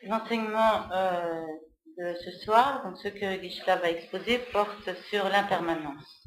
L'enseignement de ce soir, donc ce que Gisela va exposer, porte sur l'impermanence.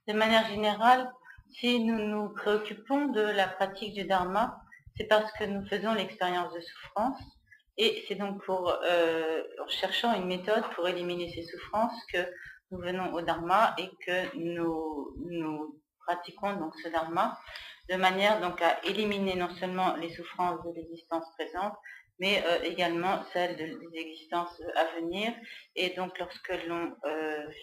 De manière générale, si nous nous préoccupons de la pratique du Dharma, c'est parce que nous faisons l'expérience de souffrance, et c'est donc en cherchant une méthode pour éliminer ces souffrances que nous venons au Dharma et que nous pratiquons donc ce Dharma, de manière donc à éliminer non seulement les souffrances de l'existence présente, mais également celles des existences à venir. Et donc lorsque l'on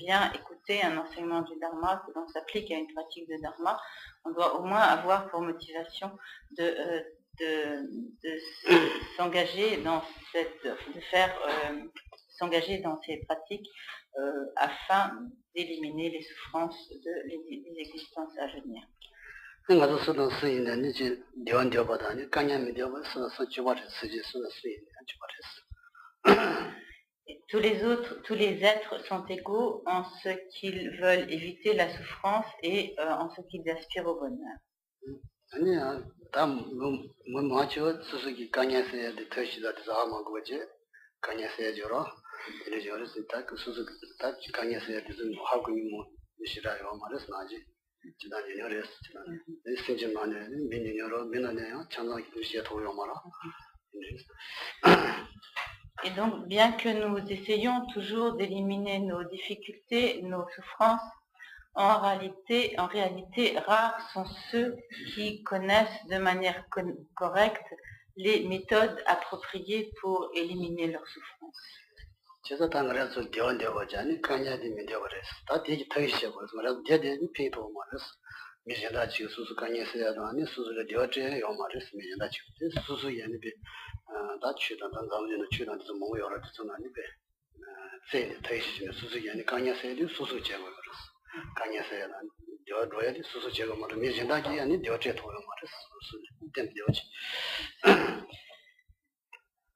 vient écouter un enseignement du Dharma, que l'on s'applique à une pratique de Dharma, on doit au moins avoir pour motivation de s'engager dans s'engager dans ces pratiques afin d'éliminer les souffrances des existences à venir. Tous les êtres sont égaux en ce qu'ils veulent éviter la souffrance et en ce qu'ils aspirent au bonheur. Et donc, bien que nous essayions toujours d'éliminer nos difficultés, nos souffrances, en réalité, rares sont ceux qui connaissent de manière correcte les méthodes appropriées pour éliminer leurs souffrances.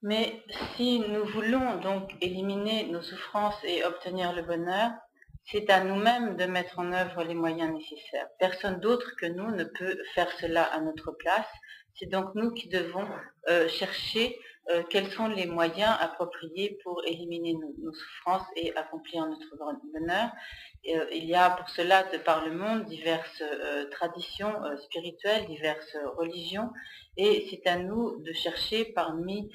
Mais si nous voulons donc éliminer nos souffrances et obtenir le bonheur, c'est à nous-mêmes de mettre en œuvre les moyens nécessaires. Personne d'autre que nous ne peut faire cela à notre place. C'est donc nous qui devons chercher quels sont les moyens appropriés pour éliminer nos souffrances et accomplir notre bonheur. Il y a pour cela, de par le monde, diverses traditions spirituelles, diverses religions, et c'est à nous de chercher parmi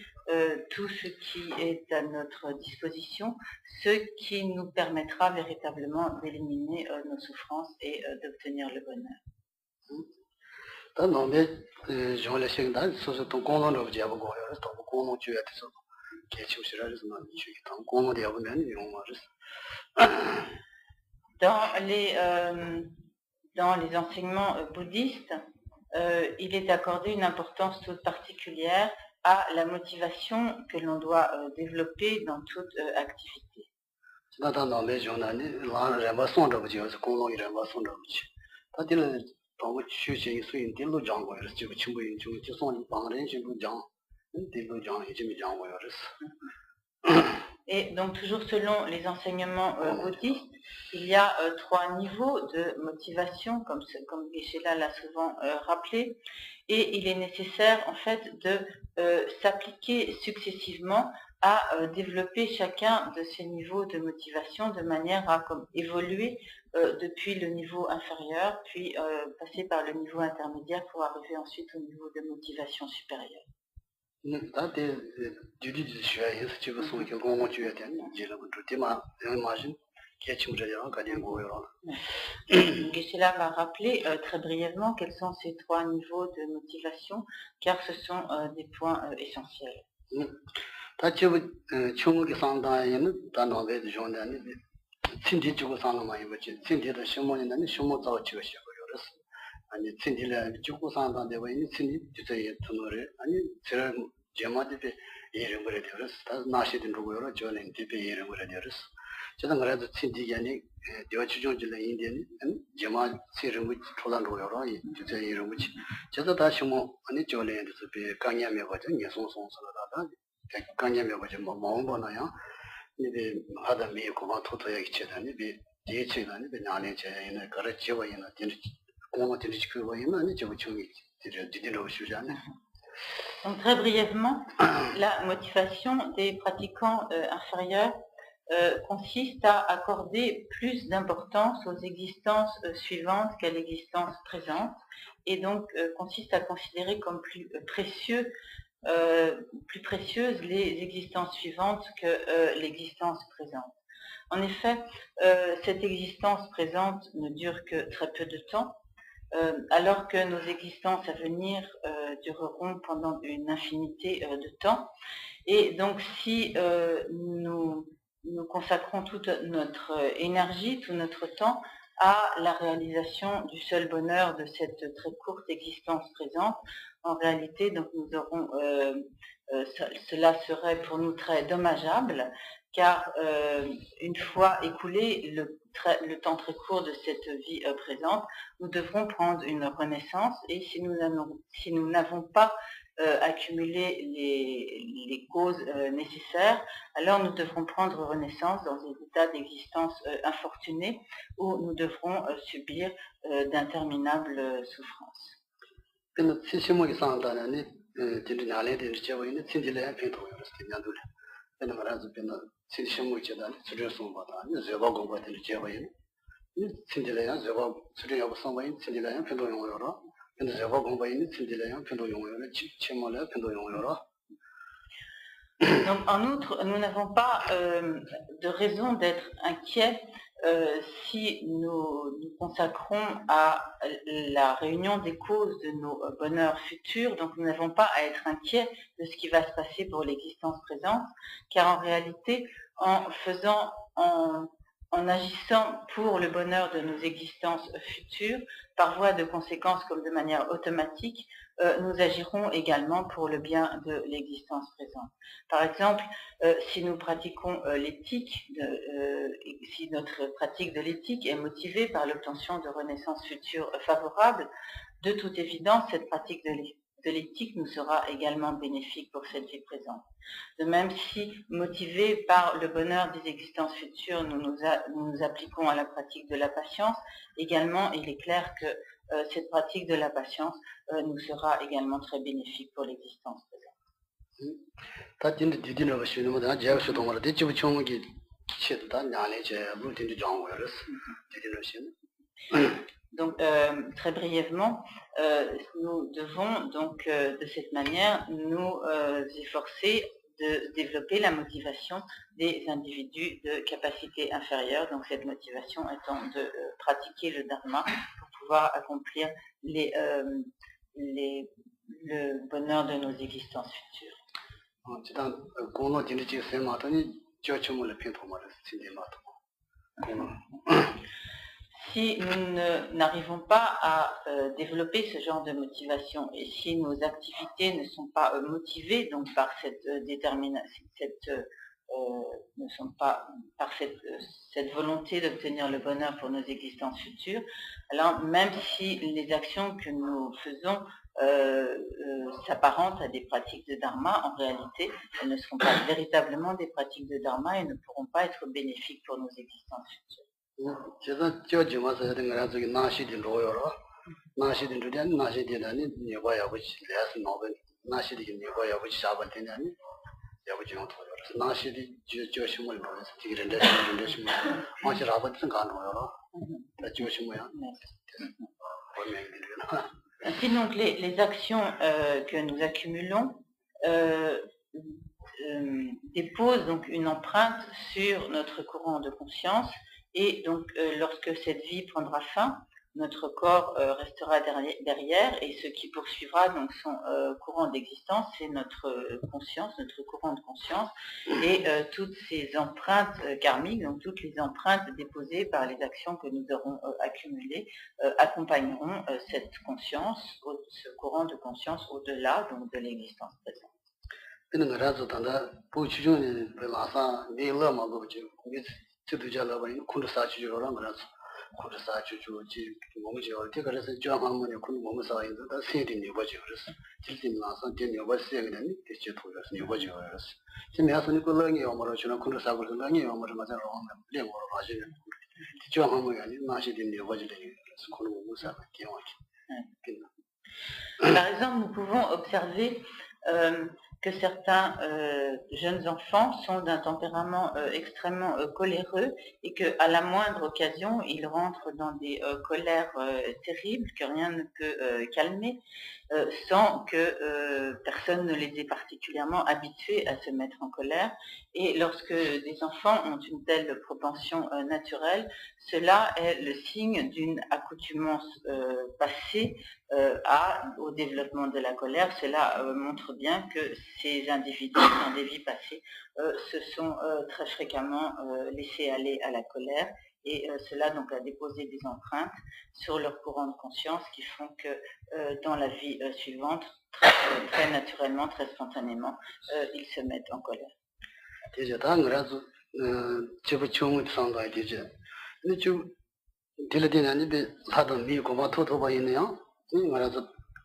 tout ce qui est à notre disposition, ce qui nous permettra véritablement d'éliminer nos souffrances et d'obtenir le bonheur. Dans les enseignements bouddhistes, il est accordé une importance toute particulière à la motivation que l'on doit développer dans toute activité. Et donc toujours selon les enseignements bouddhistes, il y a 3 niveaux de motivation, comme Geshe-la l'a souvent rappelé, et il est nécessaire en fait de s'appliquer successivement à développer chacun de ces niveaux de motivation de manière à évoluer depuis le niveau inférieur, puis passer par le niveau intermédiaire pour arriver ensuite au niveau de motivation supérieure. Geshe-la va rappeler très brièvement quels sont ces 3 niveaux de motivation, car ce sont des points essentiels. 다 총무기 상당에는 다 나베도 존재하는 친지 주고 상는 많이 버지 친지도 시몬이는 시몬 자고 치고 시고요스 아니 친지를 주고 상당데 왜 있는 친지 주제에 터노를 아니 저런 제마디데 이름을 되어서 다 나시든 로고요 저는 디베 이름을 되어서 저는 그래도 친지가 아니 되어주종질의 인디언 제마 세름을 초단로요 이 주제 이름을 저도 다시 뭐 아니 저래에서 비 강야며 가지고 예송송송하다 강야며 가지고 뭐 마음보나요 이제 하다 미 고마 토토야 기체다니 비 예체다니 비 나네 제는 거래 지워이나 진짜 고마 진짜 그거이나 아니 저 총이 디디로 수잖아. Donc très brièvement, la motivation des pratiquants inférieurs consiste à accorder plus d'importance aux existences suivantes qu'à l'existence présente, et donc consiste à considérer comme plus précieuses les existences suivantes que l'existence présente. En effet, cette existence présente ne dure que très peu de temps, alors que nos existences à venir dureront pendant une infinité de temps. Et donc si nous consacrons toute notre énergie, tout notre temps à la réalisation du seul bonheur de cette très courte existence présente, en réalité, donc cela serait pour nous très dommageable, car une fois écoulé le temps très court de cette vie présente, nous devrons prendre une renaissance, et si nous n'avons pas accumuler les causes nécessaires, alors nous devrons prendre renaissance dans des états d'existence infortunés où nous devrons subir d'interminables souffrances. Donc, en outre, nous n'avons pas de raison d'être inquiets si nous nous consacrons à la réunion des causes de nos bonheurs futurs. Donc, nous n'avons pas à être inquiets de ce qui va se passer pour l'existence présente, car en réalité, en agissant pour le bonheur de nos existences futures, par voie de conséquence comme de manière automatique, nous agirons également pour le bien de l'existence présente. Par exemple, si nous pratiquons l'éthique, si notre pratique de l'éthique est motivée par l'obtention de renaissances futures favorables, de toute évidence, cette pratique de l'éthique nous sera également bénéfique pour cette vie présente. De même, si motivés par le bonheur des existences futures, nous nous appliquons à la pratique de la patience, également il est clair que cette pratique de la patience nous sera également très bénéfique pour l'existence présente. Donc, très brièvement, nous devons donc de cette manière nous efforcer de développer la motivation des individus de capacité inférieure, donc cette motivation étant de pratiquer le dharma pour pouvoir accomplir le bonheur de nos existences futures. Si nous n'arrivons pas à développer ce genre de motivation, et si nos activités ne sont pas motivées donc par cette détermination, ne sont pas par cette volonté d'obtenir le bonheur pour nos existences futures, alors même si les actions que nous faisons s'apparentent à des pratiques de dharma, en réalité, elles ne seront pas véritablement des pratiques de dharma et ne pourront pas être bénéfiques pour nos existences futures. 제가 저지마서 내가 저기 나시딘 로요로 나시딘 루디안 나시딘아니 니고야 버치 레스 노벤 나시딘 니고야 버치 사바테냐니 야버지 노토요 나시디 저시물 보면서 디그렌데 디그렌데 마치 라버튼 간로요 다 저시모야 Ainsi donc les actions que nous accumulons déposent donc une empreinte sur notre courant de conscience. Et donc, lorsque cette vie prendra fin, notre corps restera derrière et ce qui poursuivra donc son courant d'existence, c'est notre conscience, notre courant de conscience et toutes ces empreintes karmiques, donc toutes les empreintes déposées par les actions que nous aurons accumulées, accompagneront cette conscience, ce courant de conscience au-delà donc de l'existence présente. Par exemple, nous pouvons observer que certains jeunes enfants sont d'un tempérament extrêmement coléreux et qu'à la moindre occasion, ils rentrent dans des colères terribles que rien ne peut calmer, sans que personne ne les ait particulièrement habitués à se mettre en colère. Et lorsque des enfants ont une telle propension naturelle, cela est le signe d'une accoutumance passée au développement de la colère. Cela montre bien que ces individus dans des vies passées se sont très fréquemment laissés aller à la colère et cela donc a déposé des empreintes sur leur courant de conscience qui font que dans la vie suivante, très naturellement, très spontanément, ils se mettent en colère.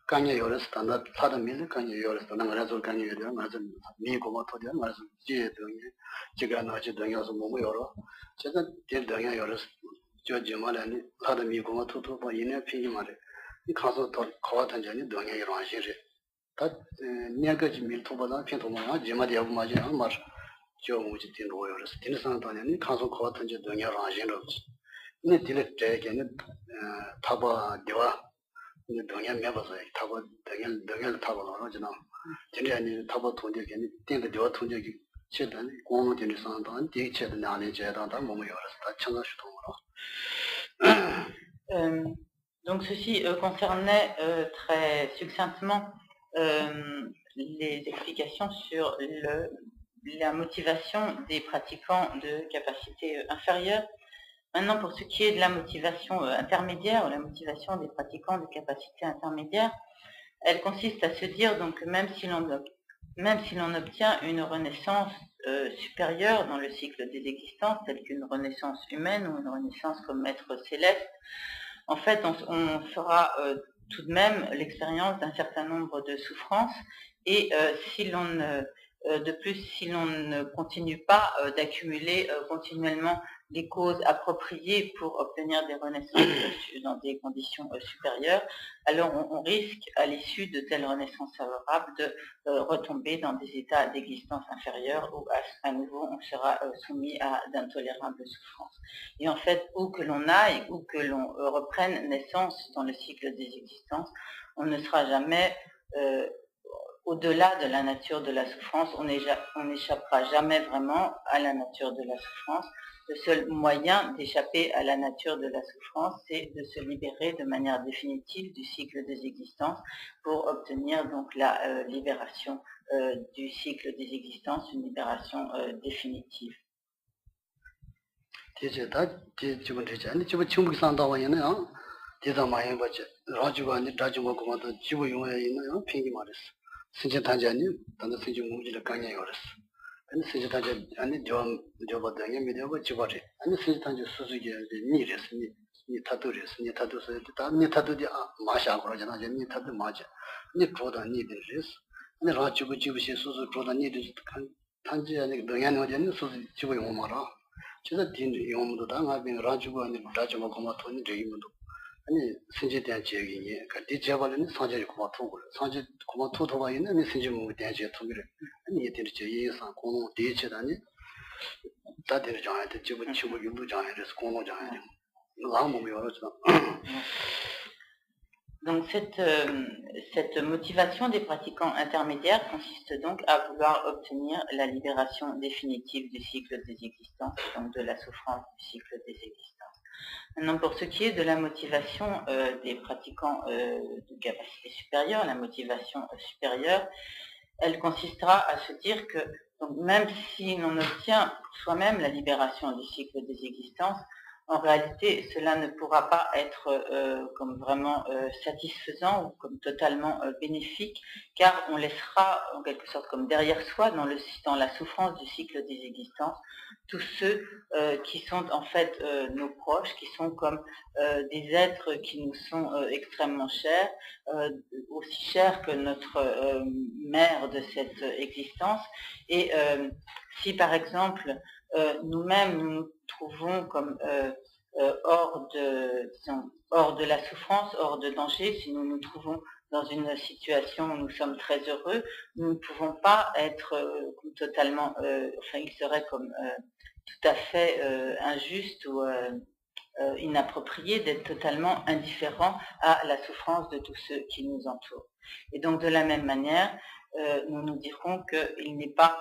Kanye yoris tanda tada mili kanye yoris tanda ngarazo kanye yoris ngarazo mi goma to dia ngarazo je donye jiga na je donye so momo yoro cheda de donye yoris jo jemala ni tada mi goma to ba yine pingi mare ni khaso to khawa tan jani donye yoro ajin re ta nyaga ji mil to ba da pin to ma jema de yabu ma je mar jo mu ji tin ro yoris tin san ta ni khaso khawa tan je donye yoro ajin ro ni dile te ke ni taba dewa 동양 매버서 타고 동양 타고 그러잖아. 진짜니 타고 돈이 땡도 저 돈이 최단 공무 되는 상황은 대체도 나는 제다다 몸이 열었다. 청소도 Donc ceci concernait très succinctement les explications sur la motivation des pratiquants de capacité inférieure. Maintenant, pour ce qui est de la motivation intermédiaire ou la motivation des pratiquants de capacité intermédiaire, elle consiste à se dire donc que même si l'on obtient une renaissance supérieure dans le cycle des existences, telle qu'une renaissance humaine ou une renaissance comme maître céleste, en fait, on fera tout de même l'expérience d'un certain nombre de souffrances et si l'on ne continue pas d'accumuler continuellement des causes appropriées pour obtenir des renaissances dans des conditions supérieures, alors on risque à l'issue de telles renaissances favorables de retomber dans des états d'existence inférieure où à nouveau on sera soumis à d'intolérables souffrances. Et en fait, où que l'on aille, où que l'on reprenne naissance dans le cycle des existences, on ne sera jamais au-delà de la nature de la souffrance, on n'échappera jamais vraiment à la nature de la souffrance. Le seul moyen d'échapper à la nature de la souffrance, c'est de se libérer de manière définitive du cycle des existences pour obtenir donc la libération du cycle des existences, une libération définitive. 신체탄자니 단도 신체 무지를 강해 요랬어. 아니 신체탄자 아니 저거 당에 미디어가 집어지. 아니 신체탄자 수수게 니레스 니 타도레스 니 타도서 니 타도디 마샤 그러잖아. 니 타도 마자. 니 조다 니들레스. 니 라주고 집으시 수수 조다 니들 탄지 아니 동양 어디는 수수 집어 용 말아. 제가 딘 용무도 당하빈 라주고 아니 라주고 고마 돈이 되기면도 아니 신체 대한 지역이니 그 제발은 상제를 고마 투고 상제 고마 투도가 있는 신체 뭐 대한 지역 투기를 아니 얘들 저 예산 공로 대체다니 다들 장한테 지금 유부 장한에서 공로 장한에 너무 어렵죠. Donc cette motivation des pratiquants intermédiaires consiste donc à vouloir obtenir la libération définitive du cycle des existences, donc de la souffrance du cycle des existences. Maintenant, pour ce qui est de la motivation des pratiquants de capacité supérieure, la motivation supérieure, elle consistera à se dire que donc, même si l'on obtient pour soi-même la libération du cycle des existences, en réalité, cela ne pourra pas être comme vraiment satisfaisant ou comme totalement bénéfique, car on laissera en quelque sorte comme derrière soi, dans la souffrance du cycle des existences, tous ceux qui sont en fait nos proches, qui sont comme des êtres qui nous sont extrêmement chers, aussi chers que notre mère de cette existence. Et si par exemple nous-mêmes nous nous trouvons comme hors de la souffrance, hors de danger, si nous nous trouvons dans une situation où nous sommes très heureux, nous ne pouvons pas être totalement, enfin il serait comme tout à fait injuste ou inapproprié d'être totalement indifférent à la souffrance de tous ceux qui nous entourent. Et donc de la même manière, nous nous dirons qu'il n'est pas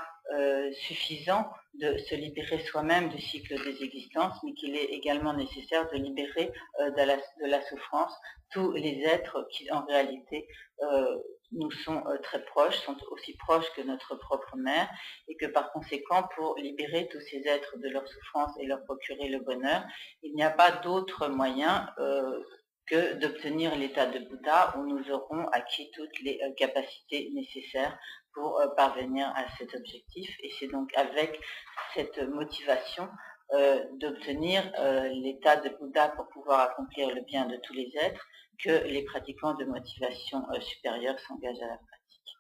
suffisant de se libérer soi-même du cycle des existences, mais qu'il est également nécessaire de libérer de la souffrance tous les êtres qui en réalité nous sont très proches, sont aussi proches que notre propre mère, et que par conséquent, pour libérer tous ces êtres de leur souffrance et leur procurer le bonheur, il n'y a pas d'autre moyen que d'obtenir l'état de Bouddha où nous aurons acquis toutes les capacités nécessaires pour parvenir à cet objectif. Et c'est donc avec cette motivation d'obtenir l'état de Bouddha pour pouvoir accomplir le bien de tous les êtres que les pratiquants de motivation supérieure s'engagent à la pratique.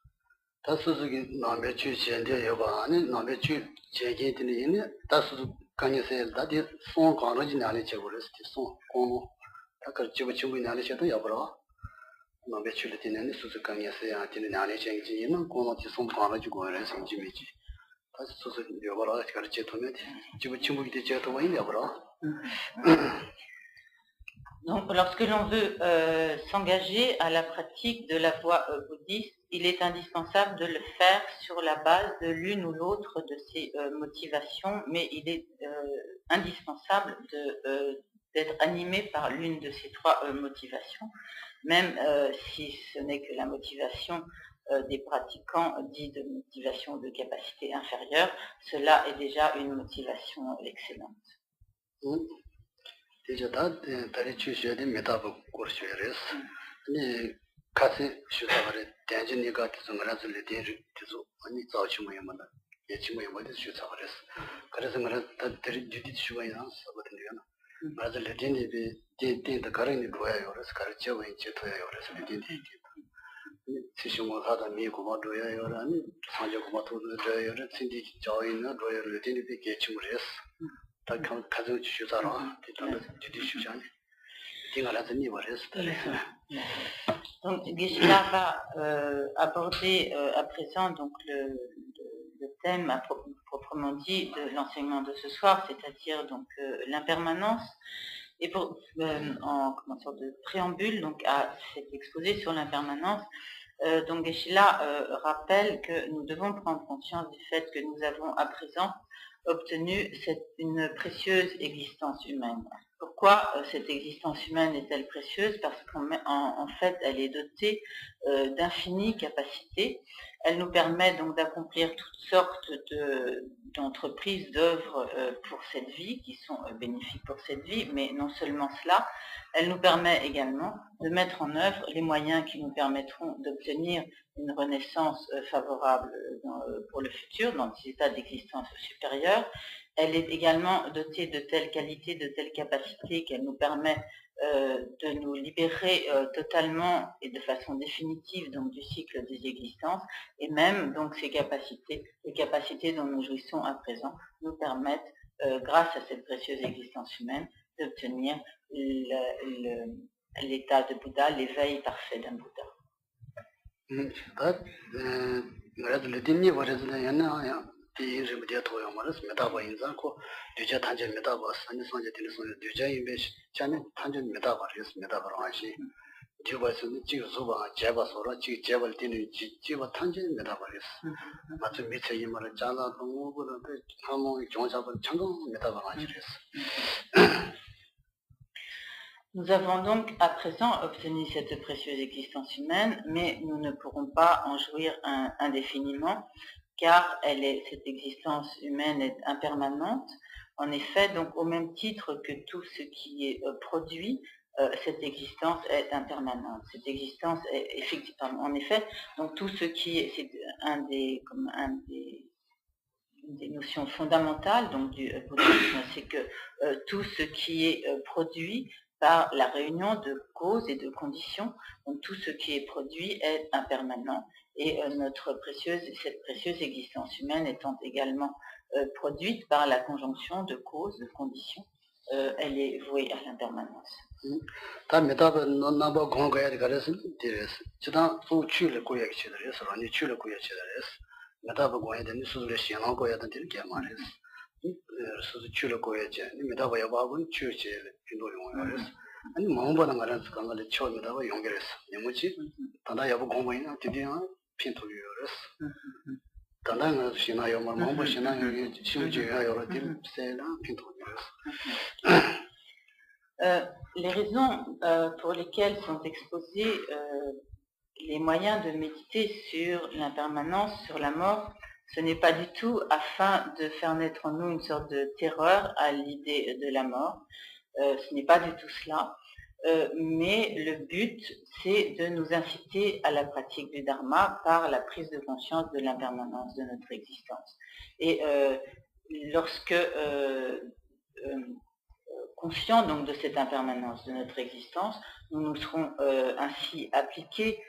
Donc, lorsque l'on veut s'engager à la pratique de la voie bouddhiste, il est indispensable de le faire sur la base de l'une ou l'autre de ces motivations, mais il est indispensable d'être animé par l'une de ces trois motivations, même si ce n'est que la motivation des pratiquants dits de motivation de capacité inférieure, cela est déjà une motivation excellente. Donc, Geshe-la va aborder à présent donc le thème proprement dit de l'enseignement de ce soir, c'est-à-dire donc l'impermanence. Et en sorte de préambule donc à cet exposé sur l'impermanence, donc Geshe-la rappelle que nous devons prendre conscience du fait que nous avons à présent obtenu une précieuse existence humaine. Pourquoi cette existence humaine est-elle précieuse? Parce qu'en fait, elle est dotée d'infinies capacités. Elle nous permet donc d'accomplir toutes sortes d'entreprises, d'œuvres pour cette vie, qui sont bénéfiques pour cette vie, mais non seulement cela, elle nous permet également de mettre en œuvre les moyens qui nous permettront d'obtenir une renaissance favorable pour le futur, dans des états d'existence supérieurs. Elle est également dotée de telles qualités, de telles capacités qu'elle nous permet de nous libérer totalement et de façon définitive donc, du cycle des existences, et même donc ces capacités, les capacités dont nous jouissons à présent, nous permettent, grâce à cette précieuse existence humaine, d'obtenir l'état de Bouddha, l'éveil parfait d'un Bouddha. Nous avons donc à présent obtenu cette précieuse existence humaine, mais nous ne pourrons pas en jouir indéfiniment, car cette existence humaine est impermanente. En effet, donc au même titre que tout ce qui est produit, cette existence est impermanente. Cette existence est effectivement, en effet, donc tout ce qui est, c'est une des notions fondamentales donc du bouddhisme, c'est que tout ce qui est produit par la réunion de causes et de conditions, donc tout ce qui est produit est impermanent, et cette précieuse existence humaine étant également produite par la conjonction de causes, de conditions, elle est vouée à l'impermanence. 메타버 고야 되는 수술에 시행한 거야 되는 게 말이야. 수술 치료 거야 돼. 메타버 여바군 치료제 빈도용을 했어. 아니 마음보다 말해서 강가를 치료에다가 연결했어. 뭐지? 단다 여부 공부이나 드디어 핀토리어스. 단다는 신나요. 마음보 신나요. 치료제가 여러 điểm 세나 핀토리어스. Les raisons pour lesquelles sont exposés les moyens de méditer sur l'impermanence, sur la mort, ce n'est pas du tout afin de faire naître en nous une sorte de terreur à l'idée de la mort, ce n'est pas du tout cela, mais le but c'est de nous inciter à la pratique du dharma par la prise de conscience de l'impermanence de notre existence. Et lorsque conscients donc de cette impermanence de notre existence, nous nous serons ainsi appliqués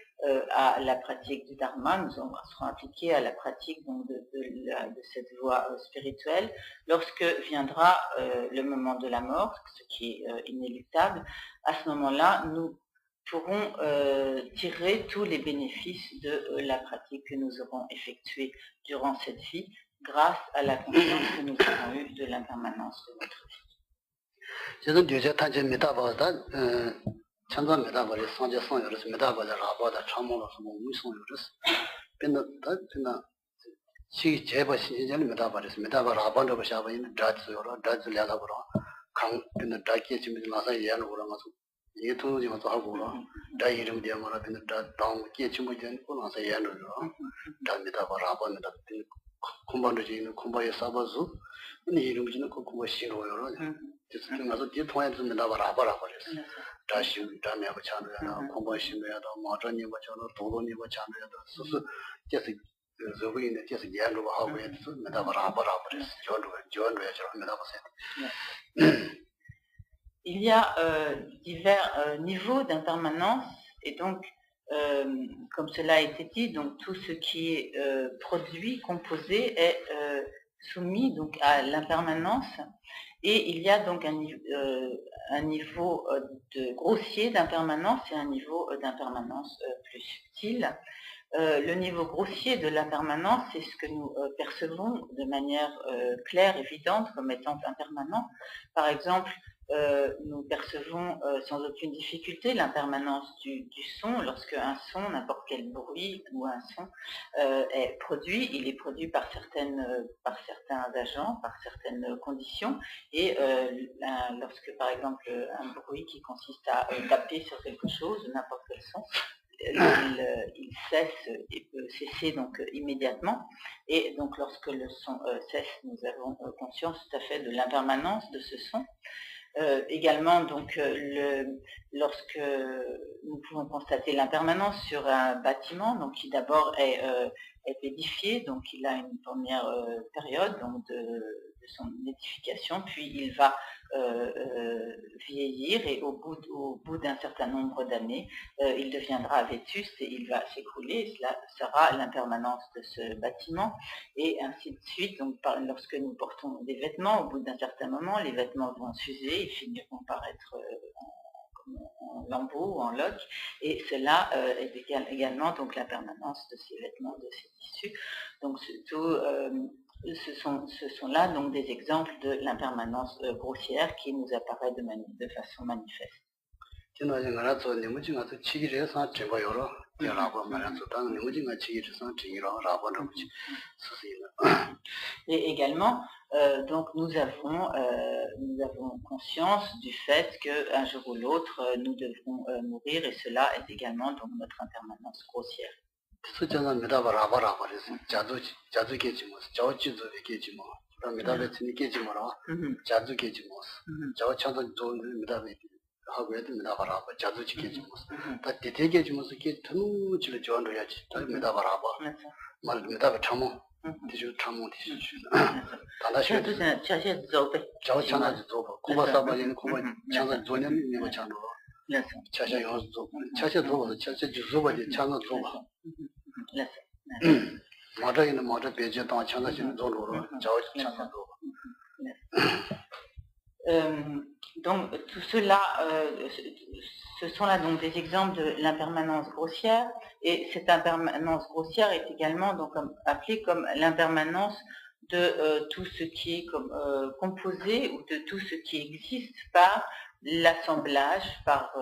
à la pratique du dharma, nous serons appliqués à la pratique donc, de cette voie spirituelle. Lorsque viendra le moment de la mort, ce qui est inéluctable, à ce moment-là, nous pourrons tirer tous les bénéfices de la pratique que nous aurons effectuée durant cette vie, grâce à la conscience que nous avons eue de l'impermanence de notre vie. 저는 이제 단지 메타버다 천자 메타버리 성제 성요르스 메타버다 라바다 참모로서 뭐 무성요르스 빈다 시 제바 신전을 메타버리스 메타버 라반도 버샤바인 다츠요로 다츠려다버로 강 빈다 다키에 지금 나서 이해하는 거라서 이게 통로지 가서 하고라 다 이름 되어마라 빈다 다음 기에 지금 전 나서 이해하는 거 다메타버 라반다 콤반도 지는 콤바에 사바zu 이 이름지는 콤바 신호요로 그래서 뒤 통해서 메타버라 버렸어 다시 다음에 뭐 차는 공부하시면도 뭐전이 뭐 저는 도도니 뭐 차는도 소소 계속 저거인데 계속 이해하려고 하고 해서 메타버라 버렸어 저는 메타버세 Il y a divers niveaux d'impermanence et donc comme cela a été dit, donc tout ce qui est produit, composé est soumis donc à l'impermanence, et il y a donc un niveau de grossier d'impermanence et un niveau d'impermanence plus subtil. Le niveau grossier de l'impermanence, c'est ce que nous percevons de manière claire, évidente, comme étant impermanent. Par exemple, nous percevons sans aucune difficulté l'impermanence du son. Lorsque un son, n'importe quel bruit ou un son est produit, il est produit par certains agents, par certaines conditions, et lorsque par exemple un bruit qui consiste à taper sur quelque chose, n'importe quel son, il cesse et peut cesser donc immédiatement, et donc lorsque le son cesse, nous avons conscience tout à fait de l'impermanence de ce son. Également, donc, lorsque nous pouvons constater l'impermanence sur un bâtiment, donc qui d'abord est édifié, donc il a une première période donc de son édification, puis il va vieillir et au bout d'un certain nombre d'années, il deviendra vétuste et il va s'écrouler. Cela sera l'impermanence de ce bâtiment, et ainsi de suite. Donc, lorsque nous portons des vêtements, au bout d'un certain moment, les vêtements vont s'user et finiront par être en lambeaux ou en loques, et cela est également donc l'impermanence de ces vêtements, de ces tissus. Donc ce sont là donc des exemples de l'impermanence grossière qui nous apparaît de façon manifeste. Et également, donc nous avons conscience du fait qu'un jour ou l'autre, nous devrons mourir, et cela est également donc notre impermanence grossière. Donc tout cela, ce sont là donc des exemples de l'impermanence grossière, et cette impermanence grossière est également donc appelée comme l'impermanence de tout ce qui est comme composé, ou de tout ce qui existe par l'assemblage, par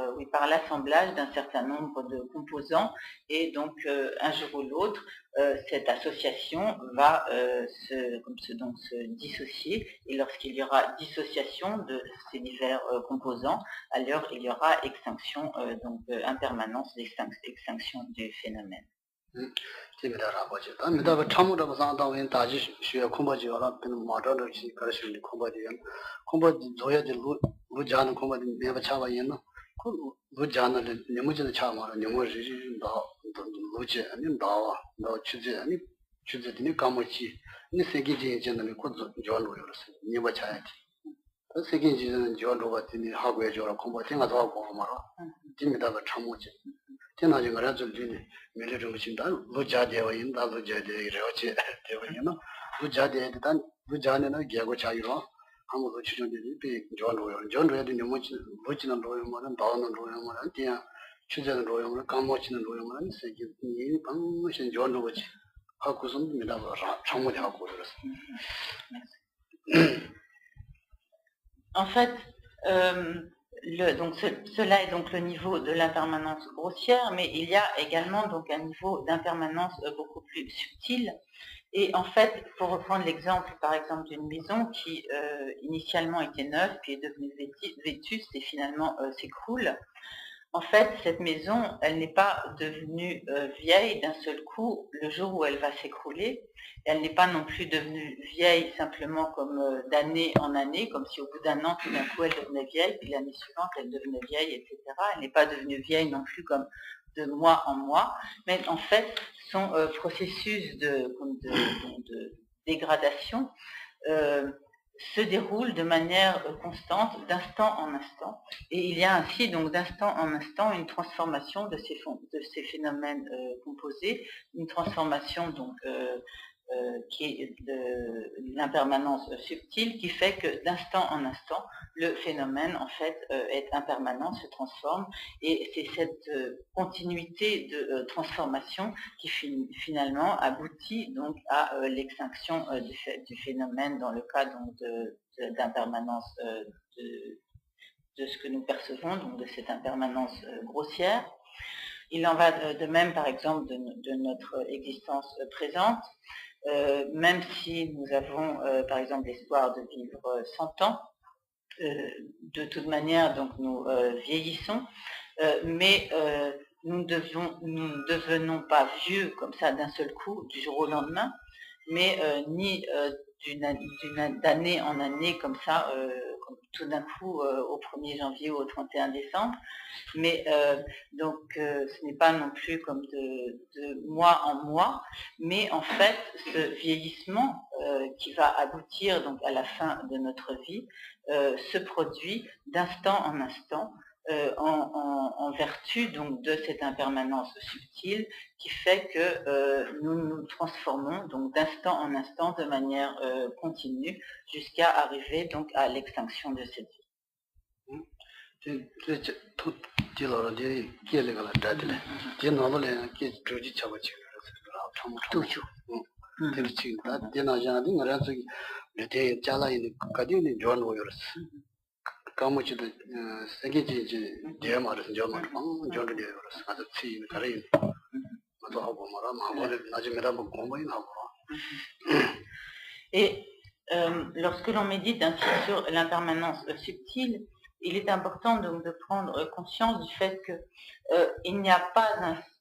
l'assemblage d'un certain nombre de composants, et donc un jour ou l'autre, cette association va se dissocier, et lorsqu'il y aura dissociation de ces divers composants, alors il y aura extinction, impermanence d'extinction du phénomène. En fait, cela est donc le niveau de l'impermanence grossière, mais il y a également donc un niveau d'impermanence beaucoup plus subtil. Et en fait, pour reprendre l'exemple, par exemple, d'une maison qui initialement était neuve, puis est devenue vétuste et finalement s'écroule. En fait, cette maison, elle n'est pas devenue vieille d'un seul coup le jour où elle va s'écrouler. Elle n'est pas non plus devenue vieille simplement comme d'année en année, comme si au bout d'un an, tout d'un coup, elle devenait vieille, puis l'année suivante, elle devenait vieille, etc. Elle n'est pas devenue vieille non plus comme de mois en mois, mais en fait, son processus de dégradation se déroule de manière constante, d'instant en instant, et il y a ainsi donc d'instant en instant une transformation de ces phénomènes composés, une transformation donc qui est de l'impermanence subtile, qui fait que d'instant en instant, le phénomène en fait est impermanent, se transforme, et c'est cette continuité de transformation qui finalement aboutit donc à l'extinction du phénomène dans le cas donc d'impermanence de ce que nous percevons, donc de cette impermanence grossière. Il en va de même par exemple de notre existence présente. Même si nous avons par exemple l'espoir de vivre 100 ans, de toute manière donc nous vieillissons, mais nous ne devenons pas vieux comme ça d'un seul coup, du jour au lendemain, mais ni d'année en année comme ça, comme tout d'un coup au 1er janvier ou au 31 décembre, mais donc ce n'est pas non plus comme de mois en mois, mais en fait ce vieillissement qui va aboutir donc à la fin de notre vie se produit d'instant en instant, en vertu donc de cette impermanence subtile qui fait que nous nous transformons donc d'instant en instant de manière continue jusqu'à arriver donc à l'extinction de cette vie. Et lorsque l'on médite ainsi sur l'impermanence subtile, il est important donc de prendre conscience du fait que il n'y a pas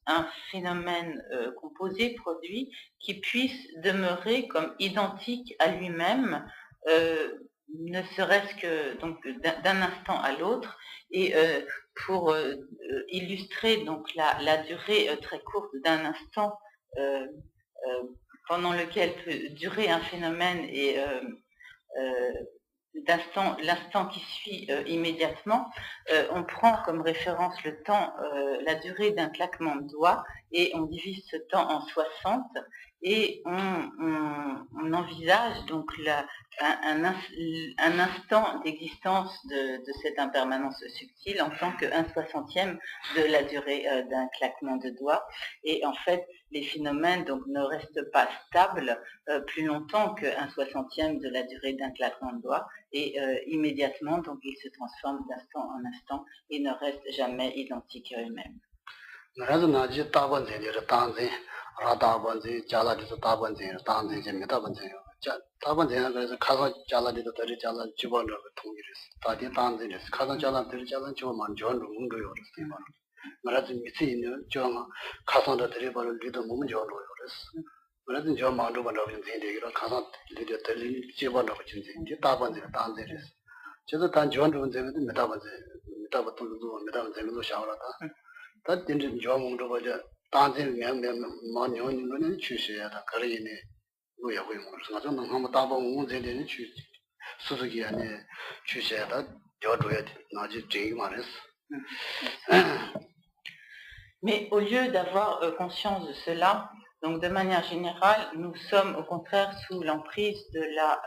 un phénomène composé, produit, qui puisse demeurer comme identique à lui-même, ne serait-ce que donc d'un instant à l'autre. Et pour illustrer donc la durée très courte d'un instant pendant lequel peut durer un phénomène et l'instant qui suit immédiatement, on prend comme référence le temps, la durée d'un claquement de doigts, et on divise ce temps en 60, et on envisage donc un instant d'existence de cette impermanence subtile en tant qu'un 60e de la durée d'un claquement de doigts. Et en fait, les phénomènes donc ne restent pas stables plus longtemps qu'un 60e de la durée d'un claquement de doigts, et immédiatement donc ils se transforment d'instant en instant et ne restent jamais identiques à eux-mêmes. Mais au lieu d'avoir conscience de cela, donc de manière générale, nous sommes au contraire sous l'emprise de la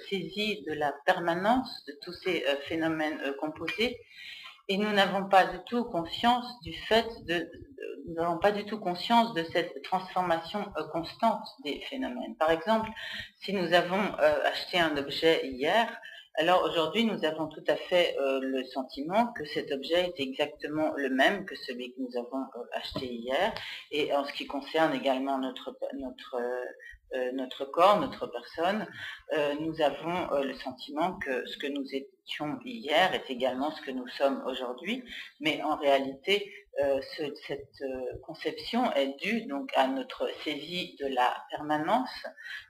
saisie de la permanence de tous ces phénomènes composés, et nous n'avons pas du tout conscience du fait nous n'avons pas du tout conscience de cette transformation constante des phénomènes. Par exemple, si nous avons acheté un objet hier, alors aujourd'hui nous avons tout à fait le sentiment que cet objet est exactement le même que celui que nous avons acheté hier, et en ce qui concerne également notre corps, notre personne, nous avons le sentiment que ce que nous étions hier est également ce que nous sommes aujourd'hui, mais en réalité, cette conception est due donc à notre saisie de la permanence,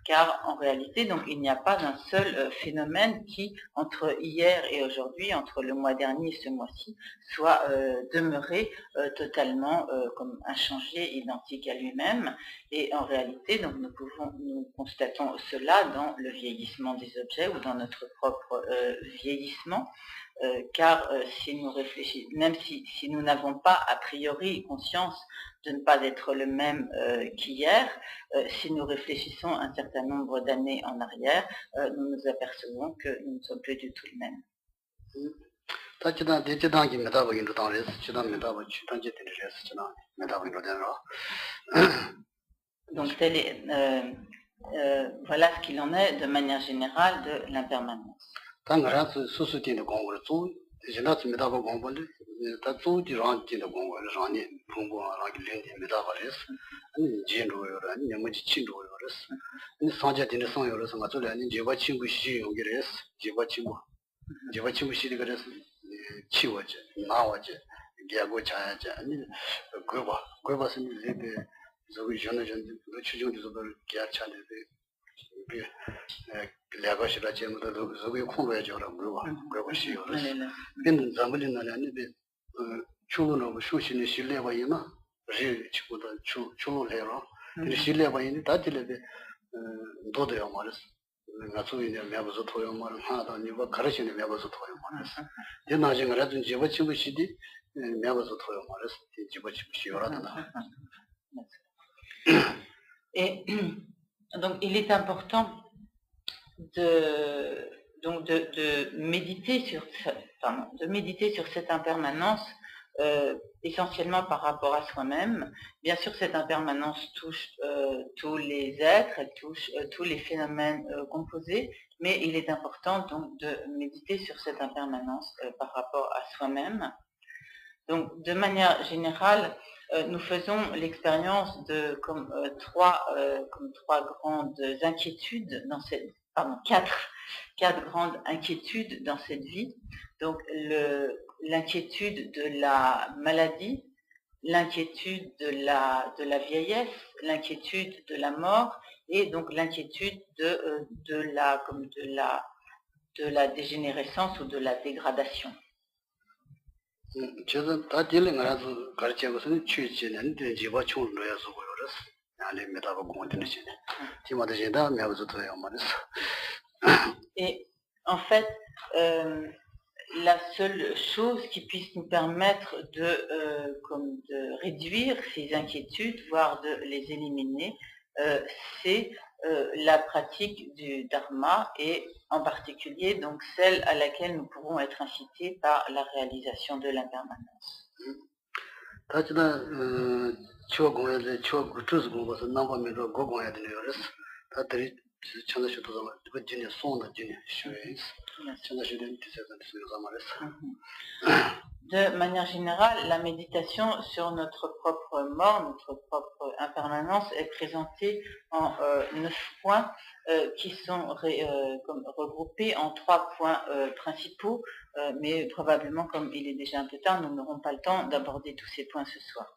car en réalité, donc, il n'y a pas un seul phénomène qui, entre hier et aujourd'hui, entre le mois dernier et ce mois-ci, soit demeuré totalement comme inchangé, identique à lui-même. Et en réalité, donc, nous constatons cela dans le vieillissement des objets ou dans notre propre vieillissement, car si nous réfléchissons, même si nous n'avons pas a priori conscience de ne pas être le même qu'hier, si nous réfléchissons un certain nombre d'années en arrière, nous nous apercevons que nous ne sommes plus du tout le même. Donc voilà ce qu'il en est de manière générale de l'impermanence. Et donc il est important de méditer sur cette impermanence, essentiellement par rapport à soi-même. Bien sûr, cette impermanence touche tous les êtres, elle touche tous les phénomènes composés, mais il est important donc de méditer sur cette impermanence par rapport à soi-même. Donc, de manière générale, nous faisons l'expérience de trois grandes inquiétudes dans cette, pardon, quatre grandes inquiétudes dans cette vie. Donc, l'inquiétude de la maladie, l'inquiétude de la vieillesse, l'inquiétude de la mort et donc l'inquiétude de la dégénérescence ou de la dégradation. 저도 다 딜링을 가르쳐 것은 취지는 지바 총로에서 보여서 안에 메다가 공원되는 시네. 팀마다 제다 매우서 더요 말이서. Et en fait, la seule chose qui puisse nous permettre de réduire ces inquiétudes, voire de les éliminer, c'est la pratique du dharma et en particulier donc celle à laquelle nous pourrons être incités par la réalisation de l'impermanence. De manière générale, la méditation sur notre propre mort, notre propre impermanence est présentée en 9 points qui sont regroupés en 3 points principaux, mais probablement comme il est déjà un peu tard, nous n'aurons pas le temps d'aborder tous ces points ce soir.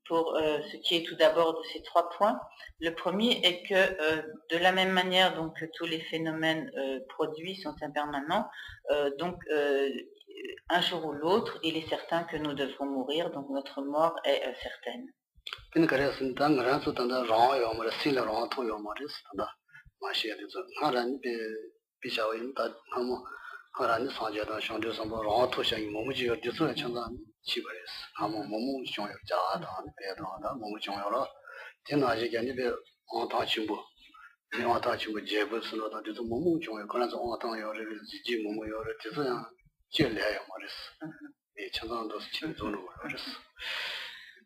Pour ce qui est tout d'abord de ces 3 points, le premier est que de la même manière donc, que tous les phénomènes produits sont impermanents, donc un jour ou l'autre, il est certain que nous devrons mourir, donc notre mort est certaine. 하라니 사제다 상대 선보 로토샤이 몸무지여 뒤서에 천단 치버렸어. 아무 몸무 쇼여 자다 배다다 몸무 쇼여라. 대나지 견디베 어타 친구. 어타 친구 제부스로다 뒤서 몸무 쇼여 그래서 어타 여를 지지 몸무 여를 뒤서야 제려야 말했어. 이 천단도 친구로 말했어.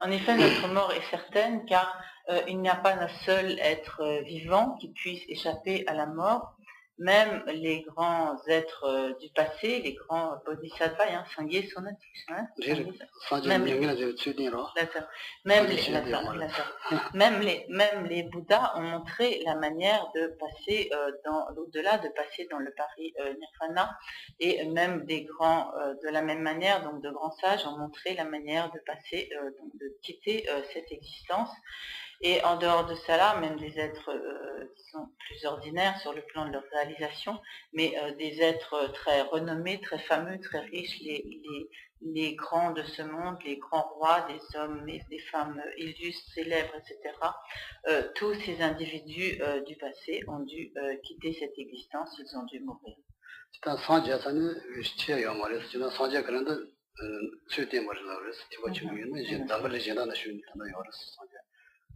En effet, notre mort est certaine car il n'y a pas un seul être vivant qui puisse échapper à la mort. Même les grands êtres du passé, les grands bodhisattvas, Sangye Sonatis, même les Bouddhas ont montré la manière de passer dans l'au-delà, de passer dans le pari nirvana, et même des grands, de la même manière, donc de grands sages ont montré la manière de passer, donc de quitter cette existence. Et en dehors de cela, même des êtres qui sont plus ordinaires sur le plan de leur réalisation, mais des êtres très renommés, très fameux, très riches, les grands de ce monde, les grands rois, des hommes et des femmes illustres, célèbres, etc. Tous ces individus du passé ont dû quitter cette existence, ils ont dû mourir.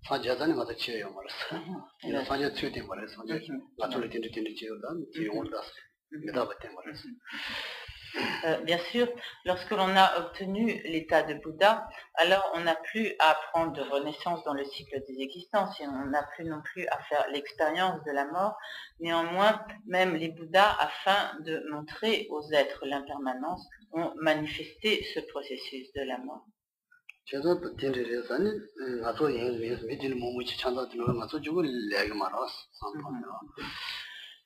사자단이 맞아 치요 말았어. 이제 사자 치유된 말았어. 사자 나중에 딘딘 치유다. 지용을다. 메다바테 말았어. Bien sûr, lorsque l'on a obtenu l'état de Bouddha, alors on n'a plus à prendre de renaissance dans le cycle des existences et on n'a plus non plus à faire l'expérience de la mort. Néanmoins, même les Bouddhas, afin de montrer aux êtres l'impermanence, ont manifesté ce processus de la mort.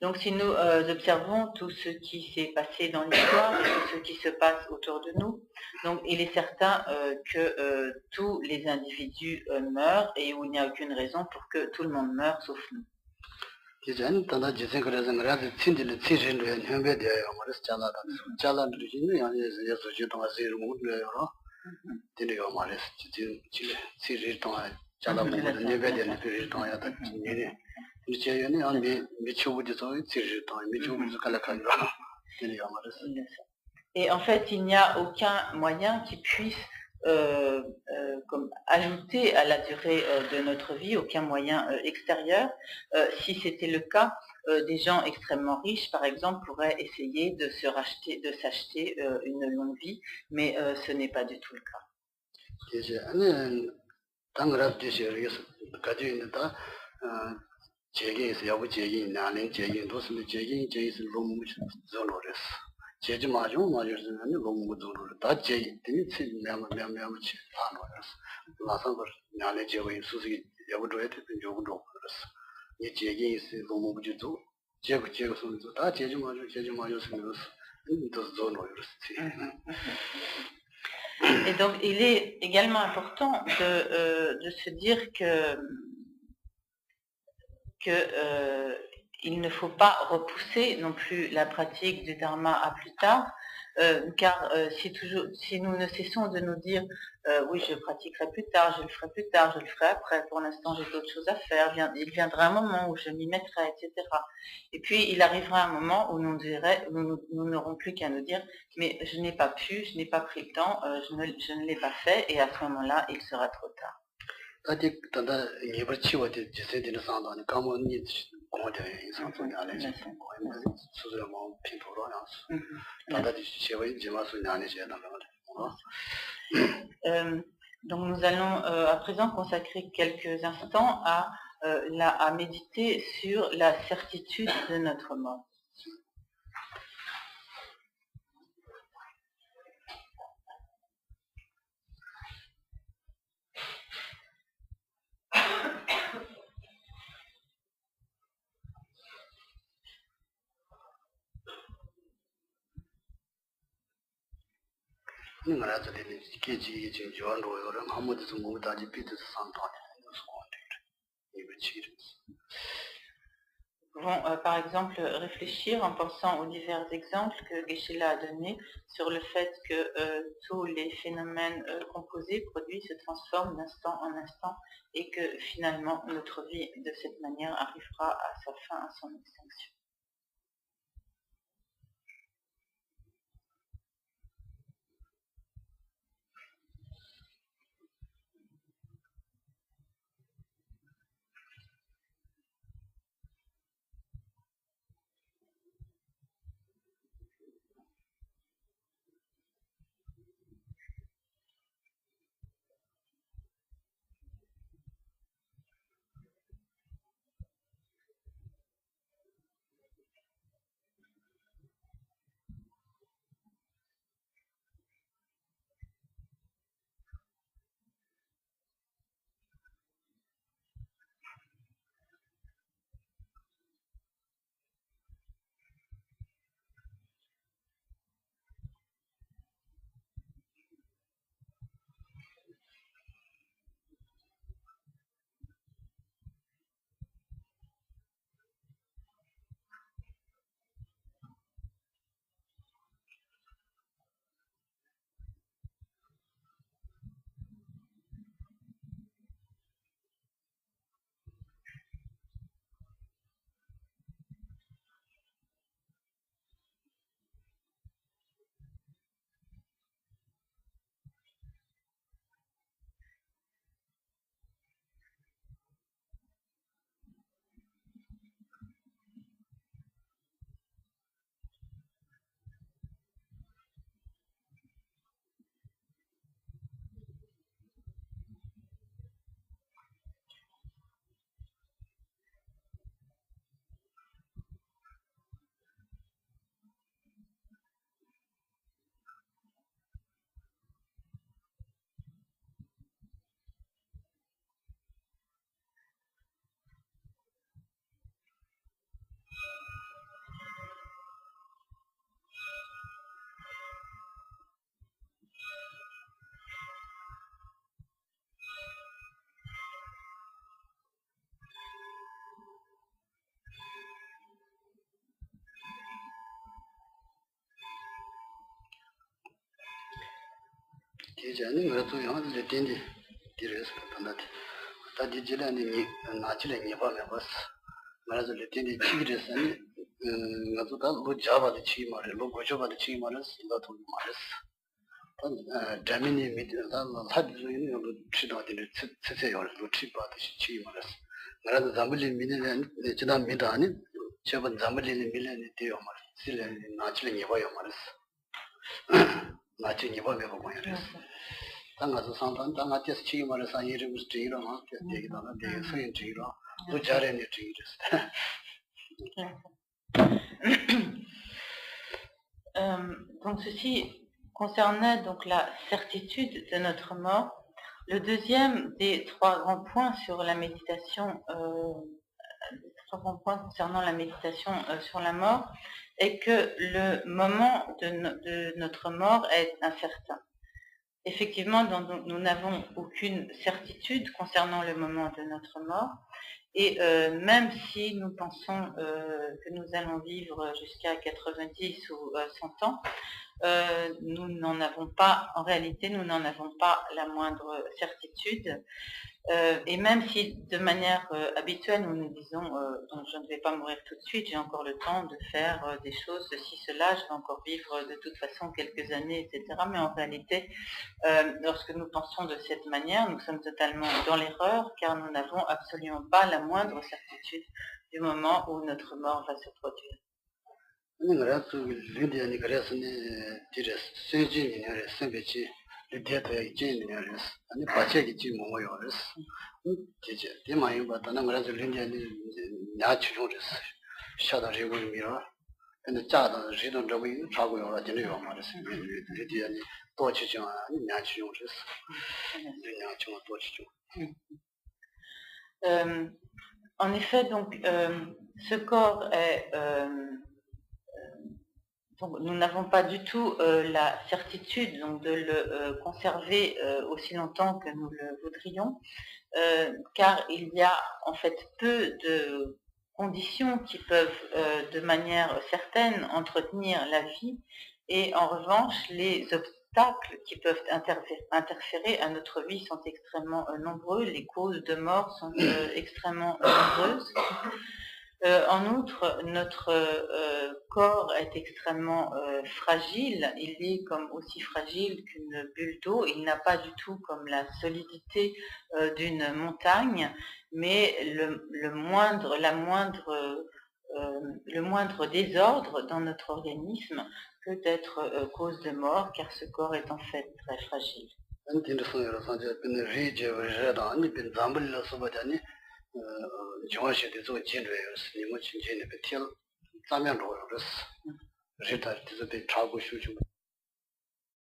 Donc si nous observons tout ce qui s'est passé dans l'histoire et tout ce qui se passe autour de nous, donc il est certain que tous les individus meurent et où il n'y a aucune raison pour que tout le monde meure sauf nous. Et en fait, il n'y a aucun moyen qui puisse ajouter à la durée de notre vie, aucun moyen extérieur. Si c'était le cas, des gens extrêmement riches, par exemple, pourraient essayer de s'acheter une longue vie, mais ce n'est pas du tout le cas. 당그랍 되셔서 가지고 있는다 제게에서 여부 제기 나는 제기 도스는 제기 제이스 롬무 존로레스 제지 마죠 마죠는 롬무 존로레 다 제기 되니 몇 파노레스 나서버 나네 제기 수수기 여부도 해도 요구도 그랬어 이 제기에서 롬무 주도 제거 손도 다 제지 마죠 생각했어 또 존로레스 Et donc, il est également important de se dire il ne faut pas repousser non plus la pratique du dharma à plus tard, car si nous ne cessons de nous dire oui, je pratiquerai plus tard, je le ferai plus tard, je le ferai après, pour l'instant j'ai d'autres choses à faire, il viendra un moment où je m'y mettrai, etc. Et puis il arrivera un moment où nous n'aurons plus qu'à nous dire mais je n'ai pas pu, je n'ai pas pris le temps, je ne l'ai pas fait, et à ce moment-là il sera trop tard. Donc nous allons à présent consacrer quelques instants à méditer sur la certitude de notre mort. Nous pouvons par exemple réfléchir en pensant aux divers exemples que Geshe-la a donnés sur le fait que tous les phénomènes composés, produits, se transforment d'instant en instant et que finalement notre vie de cette manière arrivera à sa fin, à son extinction. Jamini had Zambali million, Chidam Midani, Chaban Zambali million, Silent, naturally, Nivoyamaris. Naturally, Nivoyamaris. 당가서 상단 당가 tes chi mara sa yiri mus chi ro ma te de da de so yin chi ro do jare ni chi Donc ceci concernait donc la certitude de notre mort. Le deuxième des trois grands points sur la méditation, trois grands points concernant la méditation sur la mort, est que le moment de notre mort est incertain. Effectivement, nous n'avons aucune certitude concernant le moment de notre mort, et même si nous pensons que nous allons vivre jusqu'à 90 ou 100 ans, nous n'en avons pas, en réalité, nous n'en avons pas la moindre certitude. Et même si de manière habituelle nous nous disons donc je ne vais pas mourir tout de suite, j'ai encore le temps de faire des choses, ceci, cela, je vais encore vivre de toute façon quelques années, etc. Mais en réalité, lorsque nous pensons de cette manière, nous sommes totalement dans l'erreur car nous n'avons absolument pas la moindre certitude du moment où notre mort va se produire. En effet, donc, ce corps est... donc, nous n'avons pas du tout la certitude donc, de le conserver aussi longtemps que nous le voudrions, car il y a en fait peu de conditions qui peuvent de manière certaine entretenir la vie, et en revanche les obstacles qui peuvent interférer à notre vie sont extrêmement nombreux, les causes de mort sont extrêmement nombreuses. En outre, notre corps est extrêmement fragile, il est comme aussi fragile qu'une bulle d'eau, il n'a pas du tout comme la solidité d'une montagne, mais le moindre désordre dans notre organisme peut être cause de mort, car ce corps est en fait très fragile. 정화시대 저 진료였어. 니모 진진에 배틀 짜면 로였어. 제타 뒤에 차고 쉬고